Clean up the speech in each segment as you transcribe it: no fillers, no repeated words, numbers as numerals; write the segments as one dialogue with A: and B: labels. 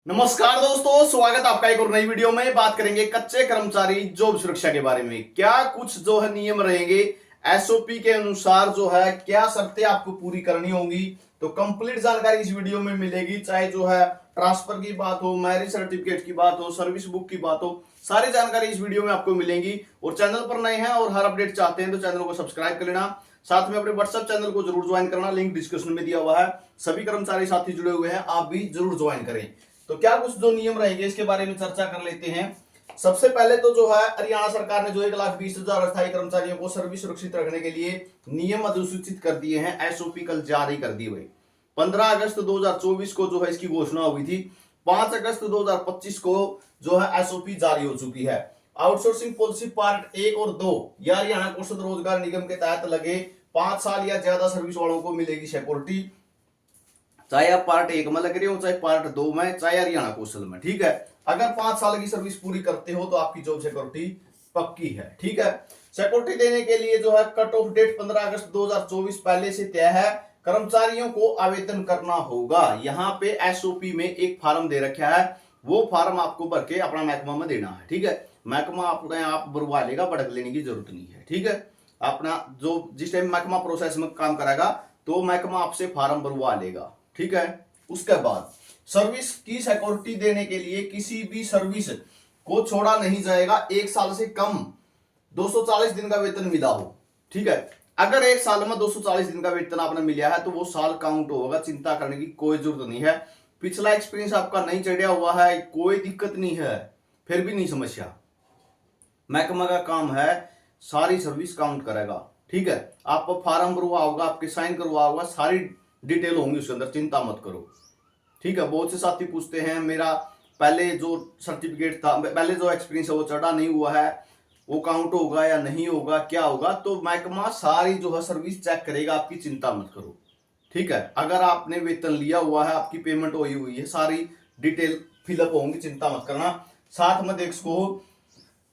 A: नमस्कार दोस्तों, स्वागत आपका एक और नई वीडियो में। बात करेंगे कच्चे कर्मचारी जॉब सुरक्षा के बारे में। क्या कुछ जो है नियम रहेंगे एसओपी के अनुसार, जो है क्या शर्तें आपको पूरी करनी होंगी, तो कंप्लीट जानकारी इस वीडियो में मिलेगी। चाहे जो है ट्रांसफर की बात हो, मैरिज सर्टिफिकेट की बात हो, सर्विस बुक की बात हो, सारी जानकारी इस वीडियो में आपको मिलेंगी। और चैनल पर नए हैं और हर अपडेट चाहते हैं तो चैनल को सब्सक्राइब कर लेना। साथ में अपने व्हाट्सएप चैनल को जरूर ज्वाइन करना, लिंक डिस्क्रिप्शन में दिया हुआ है। सभी कर्मचारी साथी जुड़े हुए हैं, आप भी जरूर ज्वाइन करें। तो क्या कुछ जो नियम रहेंगे इसके बारे में चर्चा कर लेते हैं। सबसे पहले तो जो है हरियाणा सरकार ने जो 1,20,000 अस्थायी कर्मचारियों को सर्विस सुरक्षित रखने के लिए नियम अधिसूचित कर दिए हैं। एसओपी कल जारी कर दी हुई। 15 अगस्त 2024 को जो है इसकी घोषणा हुई थी। 5 अगस्त 2025 को जो है एसओपी जारी हो चुकी है। आउटसोर्सिंग पॉलिसी पार्ट 1 और 2 या हरियाणा कौशल रोजगार निगम के तहत लगे 5 साल या ज्यादा सर्विस वालों को मिलेगी सिक्योरिटी, चाहे आप पार्ट 1 में लग रहे हो, चाहे पार्ट 2 में, चाहे हरियाणा कौशल में। ठीक है, अगर 5 साल की सर्विस पूरी करते हो तो आपकी जॉब सिक्योरिटी पक्की है। ठीक है, सिक्योरिटी देने के लिए जो है कट ऑफ डेट 15 अगस्त 2024 पहले से तय है। कर्मचारियों को आवेदन करना होगा। यहाँ पे एसओपी में एक फॉर्म दे रखा है, वो फॉर्म आपको भर के अपना महकमा में देना है। ठीक है, महकमा अपने आप भरवा लेगा, भड़क लेने की जरूरत नहीं है। ठीक है, अपना जो जिस टाइम महकमा प्रोसेस में काम करेगा तो महकमा आपसे फॉर्म भरवा लेगा। ठीक है, उसके बाद सर्विस की सिक्योरिटी देने के लिए किसी भी सर्विस को छोड़ा नहीं जाएगा 1 साल से कम 240 दिन का वेतन मिला हो। ठीक है, अगर 1 साल में 240 दिन का वेतन आपने मिला है तो वो साल काउंट होगा, चिंता करने की कोई जरूरत नहीं है। पिछला एक्सपीरियंस आपका नहीं चढ़िया हुआ है, कोई दिक्कत नहीं है, फिर भी नहीं समस्या। महकमा का काम है सारी सर्विस काउंट करेगा। ठीक है, आपको फॉर्म भरवा होगा, आपके साइन करवा होगा, सारी डिटेल होंगी उसके अंदर, चिंता मत करो। ठीक है, बहुत से साथी पूछते हैं मेरा पहले जो सर्टिफिकेट था, पहले जो एक्सपीरियंस है वो चढ़ा नहीं हुआ है, वो काउंट होगा या नहीं होगा, क्या होगा? तो महकमा सारी जो है सर्विस चेक करेगा, आपकी चिंता मत करो। ठीक है, अगर आपने वेतन लिया हुआ है, आपकी पेमेंट हुई है, सारी डिटेल फिलअप होंगी, चिंता मत करना। साथ में देख सको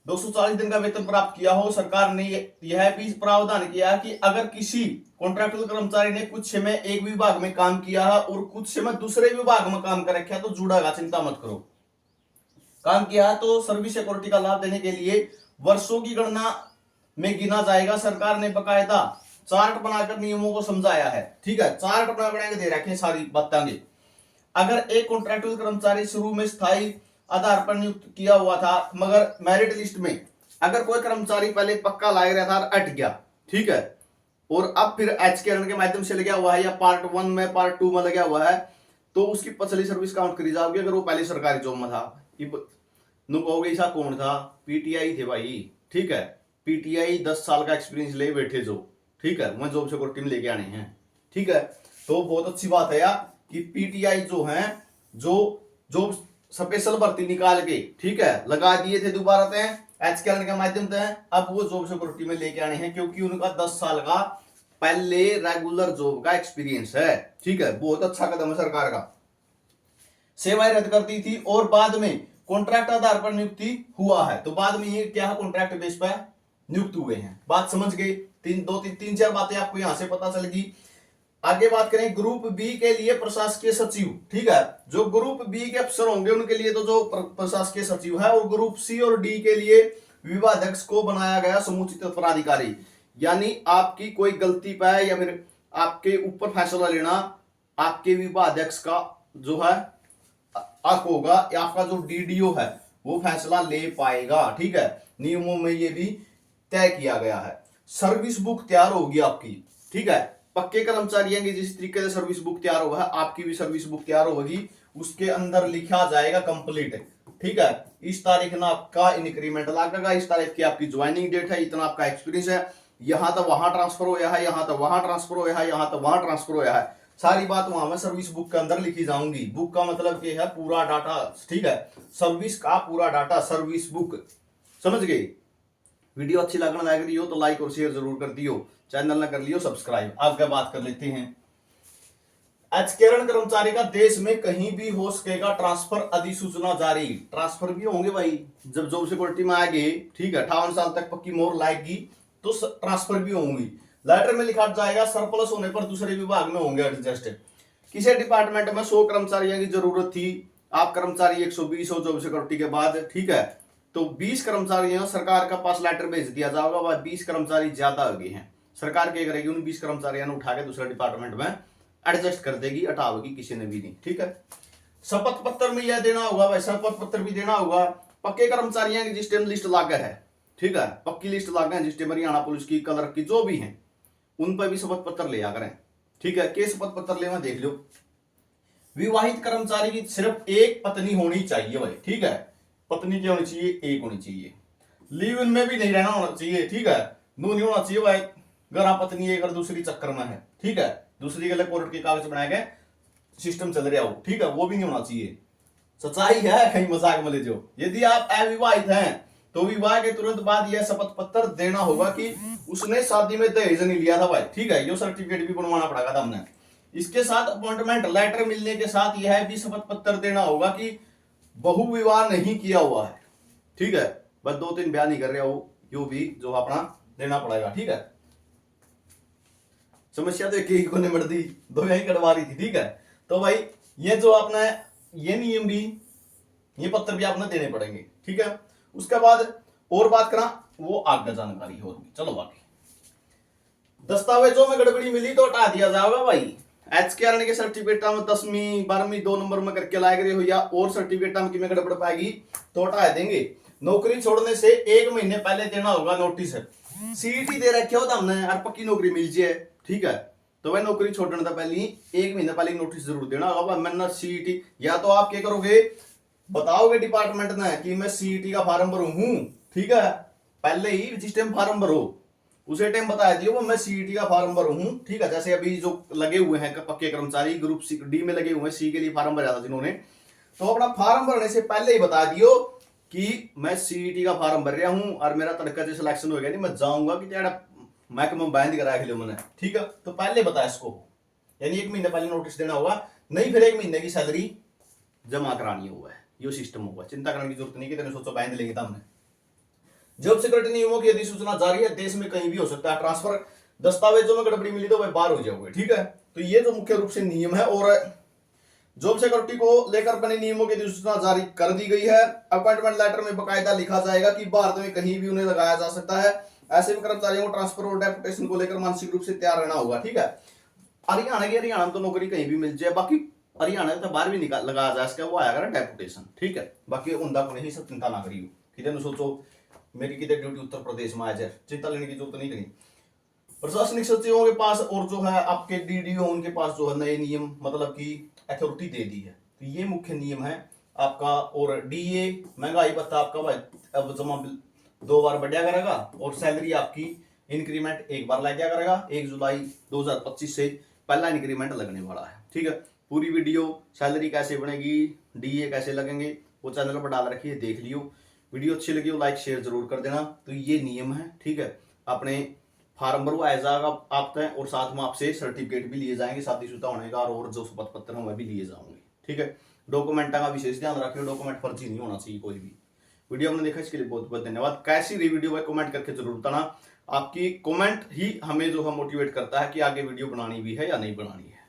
A: 240 दिन का वेतन प्राप्त किया हो। सरकार ने यह भी प्रावधान किया कि अगर किसी कॉन्ट्रैक्चुअल कर्मचारी ने कुछ समय एक विभाग में काम किया है और कुछ समय दूसरे विभाग में काम कर रखा है तो जुड़ेगा, चिंता मत करो। काम किया है तो सर्विस सिक्योरिटी का लाभ देने के लिए वर्षों की गणना में गिना जाएगा। सरकार ने बकायदा चार्ट बनाकर नियमों को समझाया है। ठीक है, चार्ट बना के दे रखे सारी बातें। अगर एक कॉन्ट्रैक्चुअल कर्मचारी शुरू में स्थायी आधार पर नियुक्त किया हुआ था, मगर मेरिट लिस्ट में अगर कोई कर्मचारी पहले पक्का लाया रहा था और अट गया, ठीक है, और अब फिर एचकेआरएन के माध्यम से लगा हुआ है या पार्ट 1 में पार्ट 2 में लगा हुआ है, तो उसकी पिछली सर्विस काउंट करी जाएगी। अगर वो पहले सरकारी जॉब में था, कहोगे ऐसा कौन था? पीटीआई थे भाई। ठीक है, पीटीआई 10 साल का एक्सपीरियंस ले बैठे जो, ठीक है, वह जॉब सिक्योरिटी में लेके आने हैं। ठीक है, तो बहुत अच्छी बात है यार कि पीटीआई जो है जो स्पेशल भर्ती निकाल के, ठीक है, लगा दिए थे दोबारा एचकेआरएन के माध्यम से, अब वो जॉब सिक्योरिटी में लेके आने हैं क्योंकि उनका 10 साल का पहले रेगुलर जॉब का एक्सपीरियंस है। ठीक है, बहुत अच्छा कदम है सरकार का। सेवाएं रद्द कर दी थी और बाद में कॉन्ट्रैक्ट आधार पर नियुक्ति हुआ है, तो बाद में ये क्या है, कॉन्ट्रैक्ट बेस पर नियुक्त हुए हैं। बात समझ गए? तीन चार बातें आपको यहां से पता चलेगी। आगे बात करें ग्रुप बी के लिए प्रशासकीय सचिव। ठीक है, जो ग्रुप बी के अफसर होंगे उनके लिए तो जो प्रशासकीय सचिव है, और ग्रुप सी और डी के लिए विभाध्यक्ष को बनाया गया समुचित उत्तराधिकारी। यानी आपकी कोई गलती पे या फिर आपके ऊपर फैसला लेना आपके विभाध्यक्ष का जो है हक होगा, या आपका जो डीडीओ है वो फैसला ले पाएगा। ठीक है, नियमों में ये भी तय किया गया है। सर्विस बुक तैयार होगी आपकी। ठीक है, पक्के कर्मचारियों की जिस तरीके से सर्विस बुक तैयार होगा, आपकी भी सर्विस बुक तैयार होगी। उसके अंदर लिखा जाएगा कंप्लीट। ठीक है, इस तारीख में आपका इंक्रीमेंट लगेगा, इस तारीख की आपकी ज्वाइनिंग डेट है, इतना आपका एक्सपीरियंस है, यहां तक वहां ट्रांसफर होया है, यहां तक वहां ट्रांसफर होया है, यहां तक वहां ट्रांसफर होया है, सारी बात वहां में सर्विस बुक के अंदर लिखी जाऊंगी। बुक का मतलब क्या है? पूरा डाटा। ठीक है, सर्विस का पूरा डाटा, सर्विस बुक। समझ गए? वीडियो अच्छी लगने लग रही हो तो लाइक और शेयर जरूर कर दियो, चैनल ना कर लियो सब्सक्राइब। आगे बात कर लेते हैं। एचकेआरएन कर्मचारी का देश में कहीं भी हो सकेगा ट्रांसफर अधिसूचना जारी। ट्रांसफर भी होंगे भाई जब जॉब सिक्योरिटी में आएंगे। ठीक है, 58 साल तक पक्की मोहर लाएगी तो ट्रांसफर भी होंगी। लेटर में लिखा जाएगा सरप्लस होने पर दूसरे विभाग में होंगे एडजस्ट। किसी डिपार्टमेंट में 100 कर्मचारियों की जरूरत थी, आप कर्मचारी 120 हो जॉब सिक्योरिटी के बाद, ठीक है, तो 20 कर्मचारियों सरकार का पास लेटर भेज दिया जाएगा, वह 20 कर्मचारी ज्यादा हो गए हैं, सरकार क्या करेगी, उन 20 कर्मचारियों ने उठा के दूसरे डिपार्टमेंट में एडजस्ट कर देगी, हटाओगी, किसी ने भी नहीं, ठीक है। शपथ पत्र में यह देना होगा भाई, शपथ पत्र भी देना होगा। पक्के कर्मचारियों की जिस टाइम लिस्ट लागे है, ठीक है, पक्की लिस्ट लागे है जिस टाइम हरियाणा पुलिस की, कलर की, जो भी है, उन पर भी शपथ पत्र लिया करें, ठीक है। के शपथ पत्र ले देख लो। विवाहित कर्मचारी की सिर्फ एक पत्नी होनी चाहिए भाई, ठीक है, पत्नी की होनी चाहिए, एक होनी चाहिए। लिव इन में भी नहीं रहना होना चाहिए, ठीक है, दो नहीं होना चाहिए भाई, घर पत्नी एक और दूसरी चक्कर में है, ठीक है, दूसरी के लिए कोर्ट के कागज बनाए गए, सिस्टम चल रहा हो, ठीक है, वो भी नहीं होना चाहिए। सच्चाई है, कहीं मजाक में ले जो। यदि आप अविवाहित हैं तो विवाह के तुरंत बाद यह शपथ पत्र देना होगा कि उसने शादी में दहेज नहीं लिया था भाई, ठीक है, ये सर्टिफिकेट भी बनवाना पड़ेगा था हमने। इसके साथ अपॉइंटमेंट लेटर मिलने के साथ यह भी शपथ पत्र देना होगा कि बहु विवाह नहीं किया हुआ है, ठीक है, बस 2-3 ब्याह नहीं कर रहा हो, यो भी जो अपना देना पड़ेगा, ठीक है। समस्या तो एक ही को निमट दी, दो यही कटवा रही थी, ठीक है। तो भाई ये जो आपने ये नियम भी, ये पत्र भी आपने देने पड़ेंगे, ठीक है। उसके बाद और बात करा वो आगे जानकारी होगी। चलो बाकी दस्तावेजों में गड़बड़ी मिली तो हटा दिया जाएगा भाई। एचकेआरएन के सर्टिफिकेट में 10वीं 12वीं 2 नंबर में करके लाए गए हो या और सर्टिफिकेट में किमें गड़बड़ पाएगी तो हटा देंगे। नौकरी छोड़ने से 1 महीने पहले देना होगा नोटिस। सीईटी दे रखे हो तो हमने यार पक्की नौकरी मिल जाए, ठीक है, तो वह नौकरी छोड़ने से पहले 1 महीने पहले नोटिस जरूर देना होगा। मैंने सीईटी, या तो आप क्या करोगे, बताओगे डिपार्टमेंट ने कि मैं सीईटी का फार्म भरू हूं, ठीक है, पहले ही जिस टाइम फार्म भरो उसे टाइम बता दियो वो मैं सीईटी का फार्म भरू हूं, ठीक है। जैसे अभी जो लगे हुए हैं पक्के कर्मचारी ग्रुप डी में लगे हुए हैं, सी के लिए फार्म भरा था जिन्होंने, तो अपना फार्म भरने से पहले ही बता दियो कि मैं सीईटी का फार्म भर रहा हूं और मेरा तड़का से सिलेक्शन हो गया, नहीं मैं जाऊंगा कि तेरा महकमा बैंड करा के मैंने, ठीक है, तो पहले बताया इसको, यानी 1 महीने पहले नोटिस देना होगा, नहीं फिर 1 महीने की सैलरी जमा करानी होगा, ये सिस्टम होगा। चिंता करने की जरूरत नहीं कि तेने सोचो बैंड लेंगे हमने। जॉब सिक्योरिटी नियमों की अधिसूचना जारी है, देश में कहीं भी हो सकता है ट्रांसफर। दस्तावेजों में गड़बड़ी मिली तो भाई बाहर हो जाओगे, ठीक है। तो ये जो मुख्य रूप से नियम है, और जॉब सिक्योरिटी को लेकर बने नियमों की अधिसूचना जारी कर दी गई है। अपॉइंटमेंट लेटर में बकायदा लिखा जाएगा कि भारत में कहीं भी उन्हें लगाया जा सकता है। ऐसे में कर्मचारियों को ट्रांसफर और डेपुटेशन को लेकर मानसिक रूप से तैयार रहना होगा, ठीक है। हरियाणा में तो नौकरी कहीं भी मिल जाए, बाकी हरियाणा तो बाहर भी निकाल लगाया जा सके, वो आएगा डेपुटेशन, ठीक है। बाकी उनका को नहीं, सब चिंता ना करियो, ठीक है। सोचो मेरी कितने ड्यूटी उत्तर प्रदेश में आ जाए, चिंता लेने की जरूरत नहीं करी। प्रशासनिक सचिवों के पास और जो है आपके डीडीओ उनके पास जो है नए नियम, मतलब कि अथॉरिटी दे दी है। तो ये मुख्य नियम है आपका। और डीए महंगाई भत्ता आपका भाई अब जमा 2 बार बढ़िया करेगा, और सैलरी आपकी इंक्रीमेंट 1 बार लग जाया करेगा। 1 जुलाई 2025 से पहला इंक्रीमेंट लगने वाला है, ठीक है। पूरी वीडियो सैलरी कैसे बनेगी, डीए कैसे लगेंगे, वो चैनल पर डाल रखी है, देख लियो। वीडियो अच्छी लगी हो लाइक शेयर जरूर कर देना। तो ये नियम है, ठीक है। अपने फार्म भरवा जाएगा आपका, और साथ में आपसे सर्टिफिकेट भी लिए जाएंगे शादीशुदा होने का, और जो शपथ पत्र है वह भी लिए जाएंगे, ठीक है। डॉक्यूमेंटा का विशेष ध्यान रखियो, डॉक्यूमेंट फर्जी नहीं होना चाहिए कोई भी। वीडियो हमने देखा इसके लिए बहुत बहुत धन्यवाद। कैसी रही वीडियो है कमेंट करके जरूर बताना। आपकी कमेंट ही हमें जो है मोटिवेट करता है कि आगे वीडियो बनानी भी है या नहीं बनानी है।